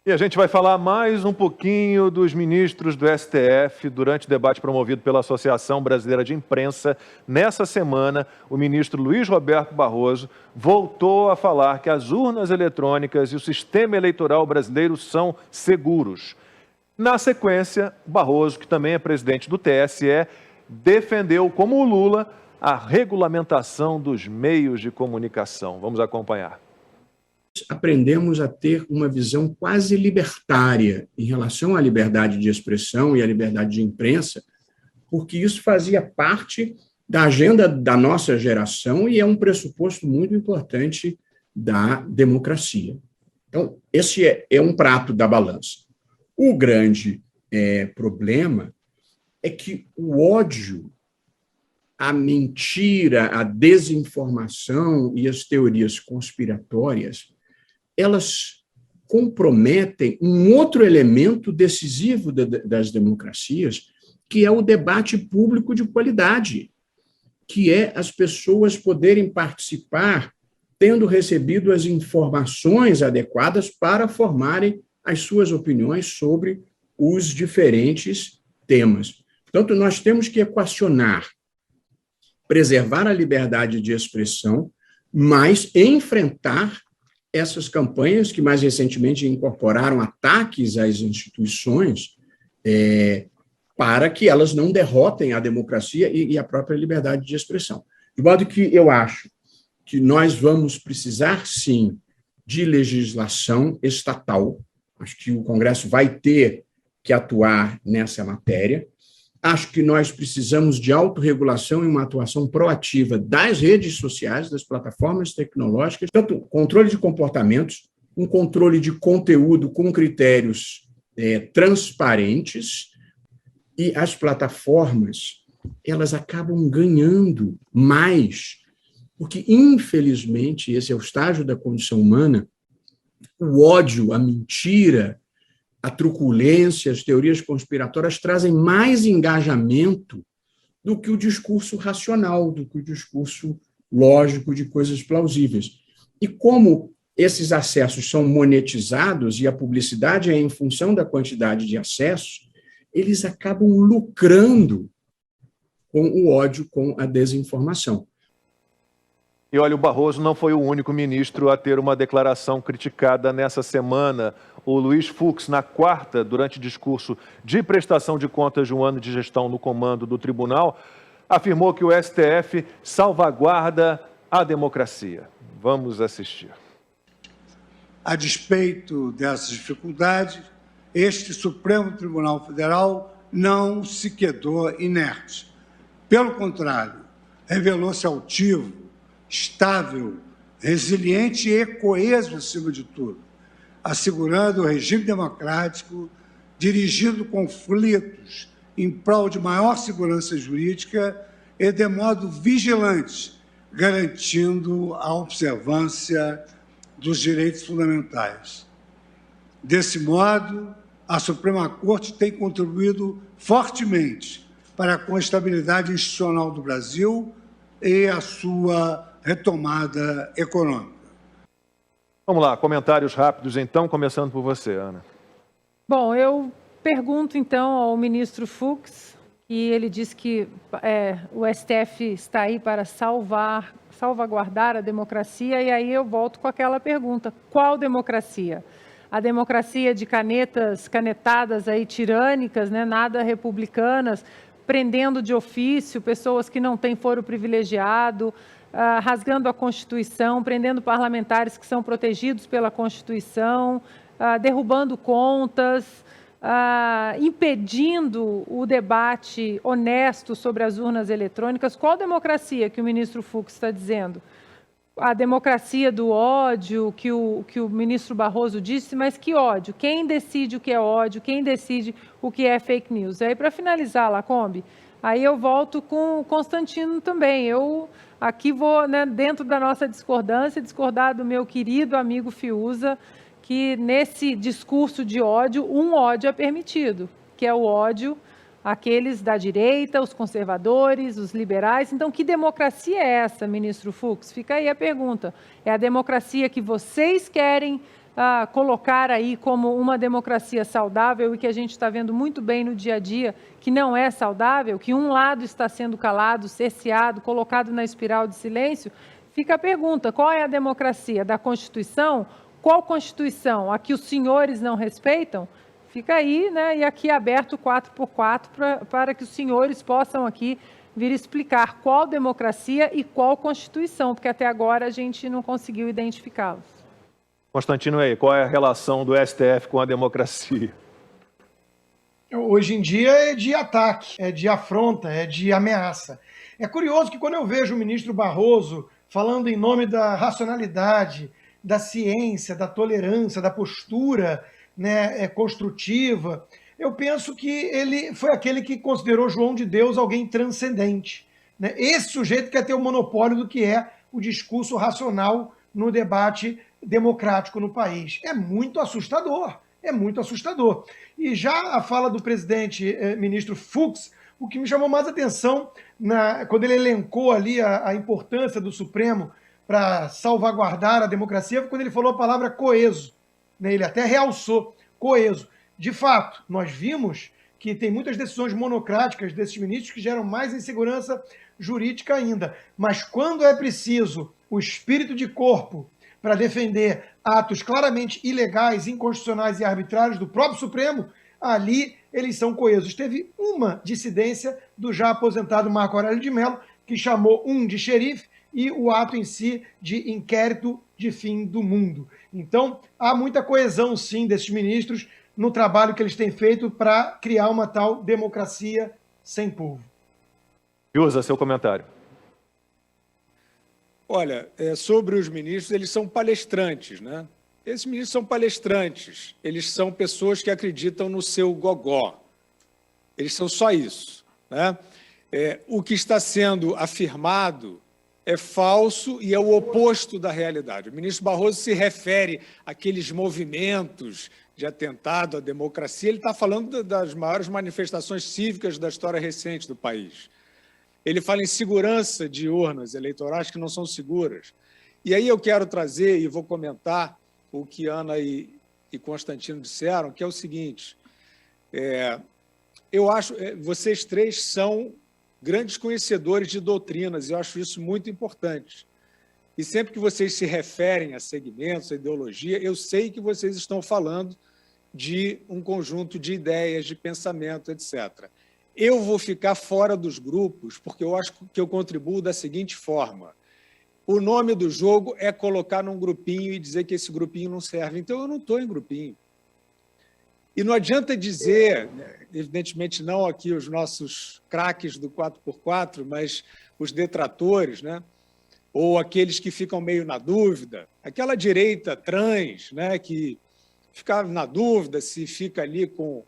E a gente vai falar mais um pouquinho dos ministros do STF durante o debate promovido pela Associação Brasileira de Imprensa. Nessa semana, o ministro Luiz Roberto Barroso voltou a falar que as urnas eletrônicas e o sistema eleitoral brasileiro são seguros. Na sequência, Barroso, que também é presidente do TSE, defendeu, como o Lula, a regulamentação dos meios de comunicação. Vamos acompanhar. Aprendemos a ter uma visão quase libertária em relação à liberdade de expressão e à liberdade de imprensa, porque isso fazia parte da agenda da nossa geração e é um pressuposto muito importante da democracia. Então, esse é um prato da balança. O grande problema é que o ódio, a mentira, a desinformação e as teorias conspiratórias, elas comprometem um outro elemento decisivo das democracias, que é o debate público de qualidade, que é as pessoas poderem participar, tendo recebido as informações adequadas para formarem as suas opiniões sobre os diferentes temas. Portanto, nós temos que equacionar, preservar a liberdade de expressão, mas enfrentar essas campanhas que mais recentemente incorporaram ataques às instituições para que elas não derrotem a democracia e a própria liberdade de expressão. De modo que eu acho que nós vamos precisar, sim, de legislação estatal. Acho que o Congresso vai ter que atuar nessa matéria. Acho que nós precisamos de autorregulação e uma atuação proativa das redes sociais, das plataformas tecnológicas, tanto controle de comportamentos, um controle de conteúdo com critérios transparentes, e as plataformas, elas acabam ganhando mais, porque, infelizmente, esse é o estágio da condição humana, o ódio, a mentira, a truculência, as teorias conspiratórias trazem mais engajamento do que o discurso racional, do que o discurso lógico de coisas plausíveis. E como esses acessos são monetizados e a publicidade é em função da quantidade de acessos, eles acabam lucrando com o ódio, com a desinformação. E olha, o Barroso não foi o único ministro a ter uma declaração criticada nessa semana. O Luiz Fux, na quarta, durante discurso de prestação de contas de um ano de gestão no comando do tribunal, afirmou que o STF salvaguarda a democracia. Vamos assistir. A despeito dessas dificuldades, este Supremo Tribunal Federal não se quedou inerte. Pelo contrário, revelou-se altivo, estável, resiliente e coeso, acima de tudo, assegurando o regime democrático, dirigindo conflitos em prol de maior segurança jurídica e de modo vigilante, garantindo a observância dos direitos fundamentais. Desse modo, a Suprema Corte tem contribuído fortemente para com a estabilidade institucional do Brasil e a sua retomada econômica. Vamos lá, comentários rápidos então, começando por você, Ana. Bom, eu pergunto então ao ministro Fux, que ele diz que o STF está aí para salvaguardar a democracia, e aí eu volto com aquela pergunta: qual democracia? A democracia de canetadas aí tirânicas, né, nada republicanas, prendendo de ofício pessoas que não têm foro privilegiado, rasgando a Constituição, prendendo parlamentares que são protegidos pela Constituição, derrubando contas, impedindo o debate honesto sobre as urnas eletrônicas. Qual democracia que o ministro Fux está dizendo? A democracia do ódio, que o ministro Barroso disse, mas que ódio? Quem decide o que é ódio? Quem decide o que é fake news? E aí, para finalizar, Lacombe, aí eu volto com o Constantino também. Eu aqui vou, né, dentro da nossa discordância, discordar do meu querido amigo Fiuza, que nesse discurso de ódio, um ódio é permitido, que é o ódio àqueles da direita, os conservadores, os liberais. Então, que democracia é essa, ministro Fux? Fica aí a pergunta. É a democracia que vocês querem colocar aí como uma democracia saudável e que a gente está vendo muito bem no dia a dia que não é saudável, que um lado está sendo calado, cerceado, colocado na espiral de silêncio, fica a pergunta, qual é a democracia? Da Constituição? Qual Constituição? A que os senhores não respeitam? Fica aí, né? E aqui aberto 4x4 para que os senhores possam aqui vir explicar qual democracia e qual Constituição, porque até agora a gente não conseguiu identificá-los. Constantino, aí, qual é a relação do STF com a democracia? Hoje em dia é de ataque, é de afronta, é de ameaça. É curioso que quando eu vejo o ministro Barroso falando em nome da racionalidade, da ciência, da tolerância, da postura, né, construtiva, eu penso que ele foi aquele que considerou João de Deus alguém transcendente, né? Esse sujeito quer ter o monopólio do que é o discurso racional no debate democrático no país. É muito assustador, é muito assustador. E já a fala do presidente ministro Fux, o que me chamou mais atenção, quando ele elencou ali a importância do Supremo para salvaguardar a democracia, foi quando ele falou a palavra coeso, né? Ele até realçou, coeso. De fato, nós vimos que tem muitas decisões monocráticas desses ministros que geram mais insegurança jurídica ainda. Mas quando é preciso o espírito de corpo para defender atos claramente ilegais, inconstitucionais e arbitrários do próprio Supremo, ali eles são coesos. Teve uma dissidência do já aposentado Marco Aurélio de Mello, que chamou um de xerife e o ato em si de inquérito de fim do mundo. Então, há muita coesão, sim, desses ministros no trabalho que eles têm feito para criar uma tal democracia sem povo. Fiuza, seu comentário. Olha, sobre os ministros, eles são palestrantes, né? Esses ministros são palestrantes, eles são pessoas que acreditam no seu gogó. Eles são só isso, né? O que está sendo afirmado é falso e é o oposto da realidade. O ministro Barroso se refere àqueles movimentos de atentado à democracia, ele está falando das maiores manifestações cívicas da história recente do país. Ele fala em segurança de urnas eleitorais que não são seguras. E aí eu quero trazer e vou comentar o que Ana e Constantino disseram, que é o seguinte, eu acho, vocês três são grandes conhecedores de doutrinas, e eu acho isso muito importante. E sempre que vocês se referem a segmentos, a ideologia, eu sei que vocês estão falando de um conjunto de ideias, de pensamento, etc. Eu vou ficar fora dos grupos, porque eu acho que eu contribuo da seguinte forma. O nome do jogo é colocar num grupinho e dizer que esse grupinho não serve. Então, eu não estou em grupinho. E não adianta dizer, evidentemente não aqui os nossos craques do 4x4, mas os detratores, né? Ou aqueles que ficam meio na dúvida, aquela direita trans, né? Que fica na dúvida se fica ali com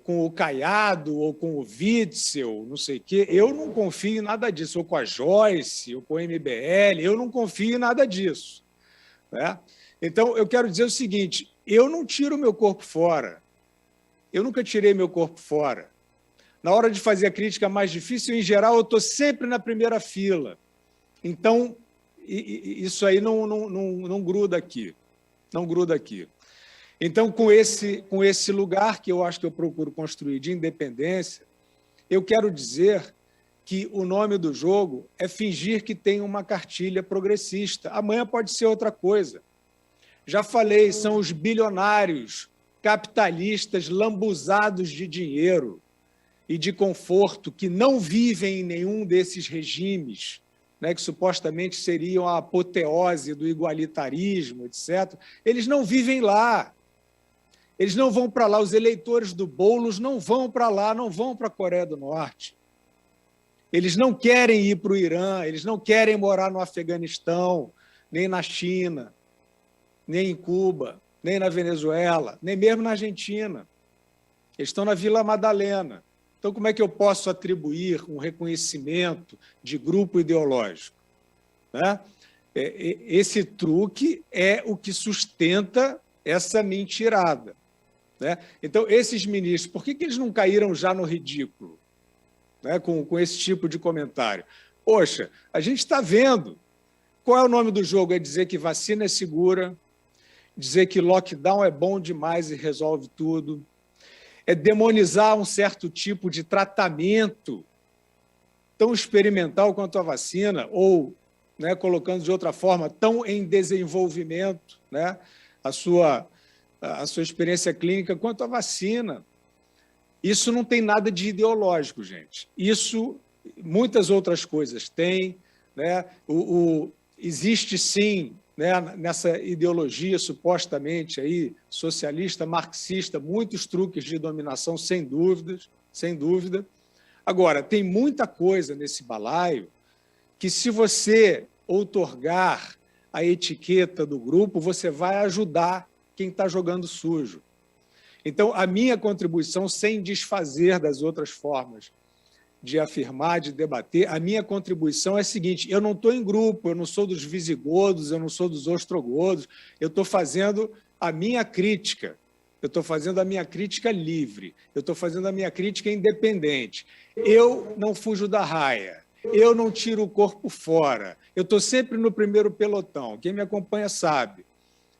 o Caiado ou com o Witzel, não sei o quê. Eu não confio em nada disso, ou com a Joyce, ou com o MBL, eu não confio em nada disso, né? Então, eu quero dizer o seguinte, eu não tiro o meu corpo fora, eu nunca tirei meu corpo fora. Na hora de fazer a crítica mais difícil, em geral, eu estou sempre na primeira fila. Então, isso aí não gruda aqui, não gruda aqui. Então, com esse lugar que eu acho que eu procuro construir de independência, eu quero dizer que o nome do jogo é fingir que tem uma cartilha progressista. Amanhã pode ser outra coisa. Já falei, são os bilionários capitalistas lambuzados de dinheiro e de conforto que não vivem em nenhum desses regimes, né, que supostamente seriam a apoteose do igualitarismo, etc. Eles não vivem lá. Eles não vão para lá. Os eleitores do Boulos não vão para lá, não vão para a Coreia do Norte. Eles não querem ir para o Irã, eles não querem morar no Afeganistão, nem na China, nem em Cuba, nem na Venezuela, nem mesmo na Argentina. Eles estão na Vila Madalena. Então, como é que eu posso atribuir um reconhecimento de grupo ideológico, né? Esse truque é o que sustenta essa mentirada, né? Então, esses ministros, por que eles não caíram já no ridículo, né, com esse tipo de comentário? Poxa, a gente está vendo. Qual é o nome do jogo? É dizer que vacina é segura, dizer que lockdown é bom demais e resolve tudo, é demonizar um certo tipo de tratamento tão experimental quanto a vacina, ou, né, colocando de outra forma, tão em desenvolvimento, né, a sua experiência clínica quanto a vacina. Isso não tem nada de ideológico, gente. Isso, muitas outras coisas têm, né? Existe, sim, né, nessa ideologia supostamente aí, socialista, marxista, muitos truques de dominação, sem dúvida. Agora, tem muita coisa nesse balaio que, se você outorgar a etiqueta do grupo, você vai ajudar quem está jogando sujo. Então, a minha contribuição, sem desfazer das outras formas de afirmar, de debater, a minha contribuição é a seguinte: eu não estou em grupo, eu não sou dos visigodos, eu não sou dos ostrogodos, eu estou fazendo a minha crítica, eu estou fazendo a minha crítica livre, eu estou fazendo a minha crítica independente. Eu não fujo da raia, eu não tiro o corpo fora, eu estou sempre no primeiro pelotão, quem me acompanha sabe.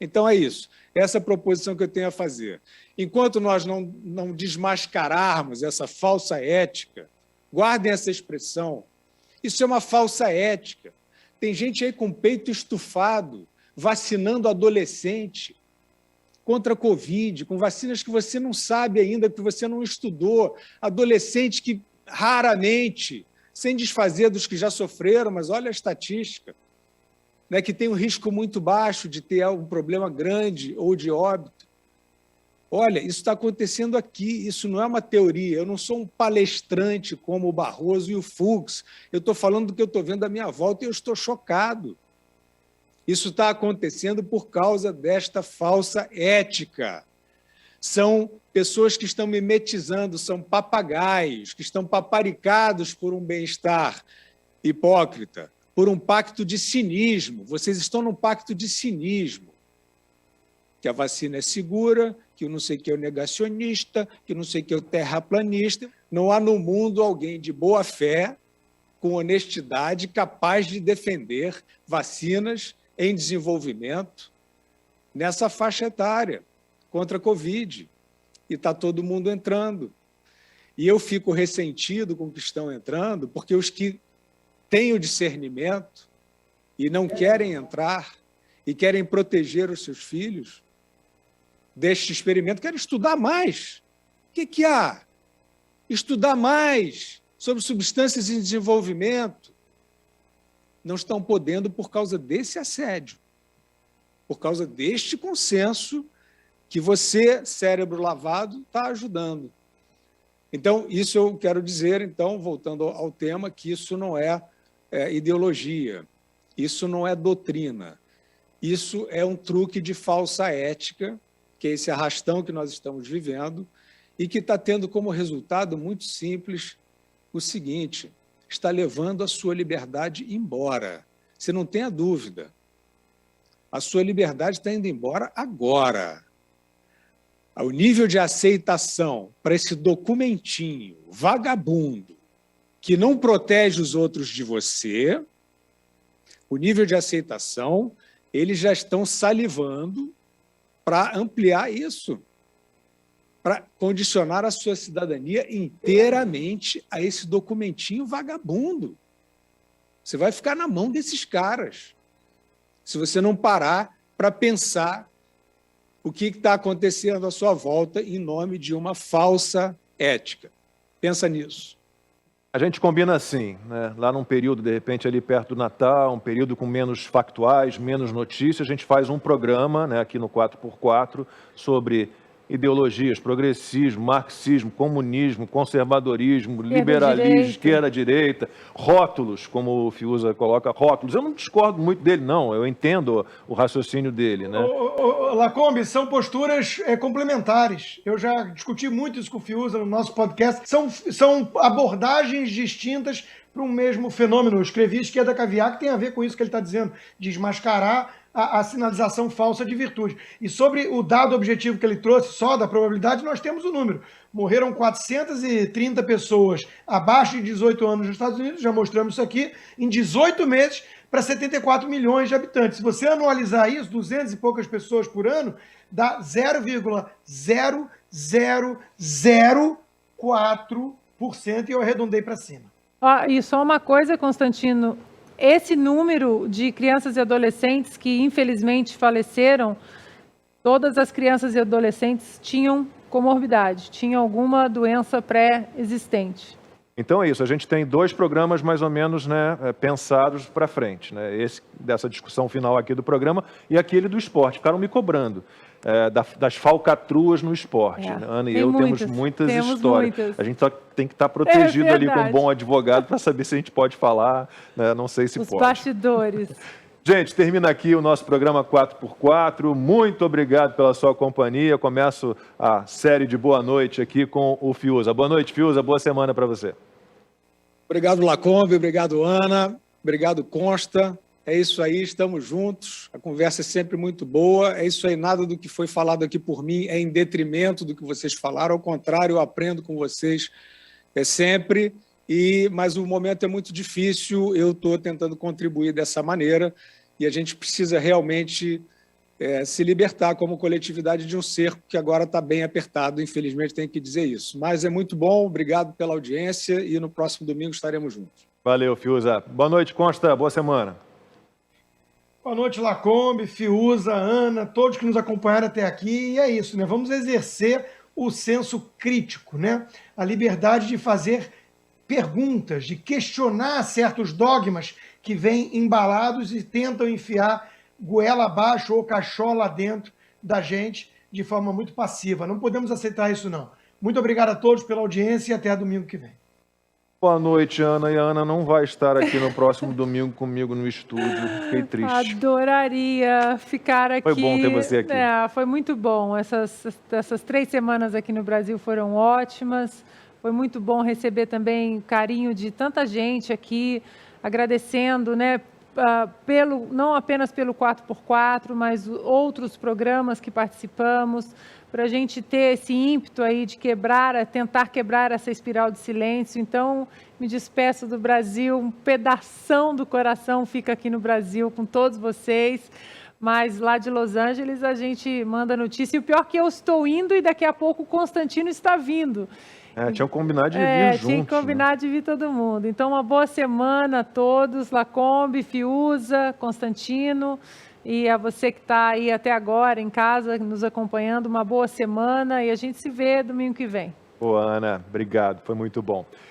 Então é isso, essa é a proposição que eu tenho a fazer. Enquanto nós não desmascararmos essa falsa ética, guardem essa expressão, isso é uma falsa ética. Tem gente aí com o peito estufado, vacinando adolescente contra a Covid, com vacinas que você não sabe ainda, que você não estudou, adolescente que raramente, sem desfazer dos que já sofreram, mas olha a estatística, né, que tem um risco muito baixo de ter um problema grande ou de óbito. Olha, isso está acontecendo aqui, isso não é uma teoria, eu não sou um palestrante como o Barroso e o Fux, eu estou falando do que eu estou vendo à minha volta e eu estou chocado. Isso está acontecendo por causa desta falsa ética. São pessoas que estão mimetizando, são papagaios, que estão paparicados por um bem-estar hipócrita, por um pacto de cinismo. Vocês estão num pacto de cinismo. Que a vacina é segura, que eu não sei que é o negacionista, que eu não sei que é o terraplanista. Não há no mundo alguém de boa fé, com honestidade, capaz de defender vacinas em desenvolvimento nessa faixa etária contra a Covid. E está todo mundo entrando. E eu fico ressentido com que estão entrando, porque os que têm o discernimento e não querem entrar e querem proteger os seus filhos deste experimento, querem estudar mais. O que há? Estudar mais sobre substâncias em desenvolvimento. Não estão podendo por causa desse assédio, por causa deste consenso que você, cérebro lavado, está ajudando. Então, isso eu quero dizer, então, voltando ao tema, que isso não é ideologia, isso não é doutrina, isso é um truque de falsa ética, que é esse arrastão que nós estamos vivendo, e que está tendo como resultado muito simples o seguinte: está levando a sua liberdade embora. Você não tenha dúvida. A sua liberdade está indo embora agora. O nível de aceitação para esse documentinho vagabundo que não protege os outros de você, o nível de aceitação, eles já estão salivando para ampliar isso, para condicionar a sua cidadania inteiramente a esse documentinho vagabundo. Você vai ficar na mão desses caras, se você não parar para pensar o que está acontecendo à sua volta em nome de uma falsa ética. Pensa nisso. A gente combina assim, né? Lá num período, de repente, ali perto do Natal, um período com menos factuais, menos notícias, a gente faz um programa, né, aqui no 4x4 sobre ideologias, progressismo, marxismo, comunismo, conservadorismo, liberalismo, esquerda-direita, rótulos, como o Fiuza coloca, rótulos. Eu não discordo muito dele, não, eu entendo o raciocínio dele, né? Lacombe, são posturas complementares. Eu já discuti muito isso com o Fiuza no nosso podcast. São abordagens distintas para um mesmo fenômeno. Eu escrevi Esquerda Caviar, que tem a ver com isso que ele está dizendo, desmascarar a sinalização falsa de virtude. E sobre o dado objetivo que ele trouxe, só da probabilidade, nós temos o número. Morreram 430 pessoas abaixo de 18 anos nos Estados Unidos, já mostramos isso aqui. Em 18 meses, para 74 milhões de habitantes. Se você anualizar isso, 200 e poucas pessoas por ano, dá 0,0004% e eu arredondei para cima. E só uma coisa, Constantino, esse número de crianças e adolescentes que infelizmente faleceram, todas as crianças e adolescentes tinham comorbidade, tinham alguma doença pré-existente. Então é isso, a gente tem 2 programas mais ou menos, né, pensados para frente, né? Esse dessa discussão final aqui do programa e aquele do esporte. Ficaram me cobrando das falcatruas no esporte. Né? Ana e eu temos muitas histórias. A gente só tem que estar protegido ali com um bom advogado para saber se a gente pode falar, né? Não sei se pode. Os bastidores. Gente, termina aqui o nosso programa 4x4. Muito obrigado pela sua companhia. Começo a série de boa noite aqui com o Fiuza. Boa noite, Fiuza. Boa semana para você. Obrigado, Lacombe. Obrigado, Ana. Obrigado, Consta. É isso aí, estamos juntos. A conversa é sempre muito boa. É isso aí, nada do que foi falado aqui por mim é em detrimento do que vocês falaram. Ao contrário, eu aprendo com vocês sempre. Mas o momento é muito difícil. Eu estou tentando contribuir dessa maneira. E a gente precisa realmente se libertar como coletividade de um cerco que agora está bem apertado, infelizmente tenho que dizer isso. Mas é muito bom, obrigado pela audiência e no próximo domingo estaremos juntos. Valeu, Fiuza. Boa noite, Consta, boa semana. Boa noite, Lacombe, Fiuza, Ana, todos que nos acompanharam até aqui. E é isso, né? Vamos exercer o senso crítico, né? A liberdade de fazer perguntas, de questionar certos dogmas que vêm embalados e tentam enfiar goela abaixo ou cachola dentro da gente de forma muito passiva. Não podemos aceitar isso, não. Muito obrigado a todos pela audiência e até domingo que vem. Boa noite, Ana. E a Ana não vai estar aqui no próximo domingo comigo no estúdio. Fiquei triste. Adoraria ficar aqui. Foi bom ter você aqui. Foi muito bom. Essas 3 semanas aqui no Brasil foram ótimas. Foi muito bom receber também o carinho de tanta gente aqui, agradecendo, né, não apenas pelo 4x4, mas outros programas que participamos, para a gente ter esse ímpeto aí de tentar quebrar essa espiral de silêncio. Então, me despeço do Brasil, um pedação do coração fica aqui no Brasil com todos vocês, mas lá de Los Angeles a gente manda notícia. E o pior é que eu estou indo e daqui a pouco o Constantino está vindo. Tinha combinado de vir juntos. Tinha combinado de vir todo mundo. Então, uma boa semana a todos, Lacombe, Fiuza, Constantino, e a você que está aí até agora em casa, nos acompanhando, uma boa semana e a gente se vê domingo que vem. Boa, Ana, obrigado, foi muito bom.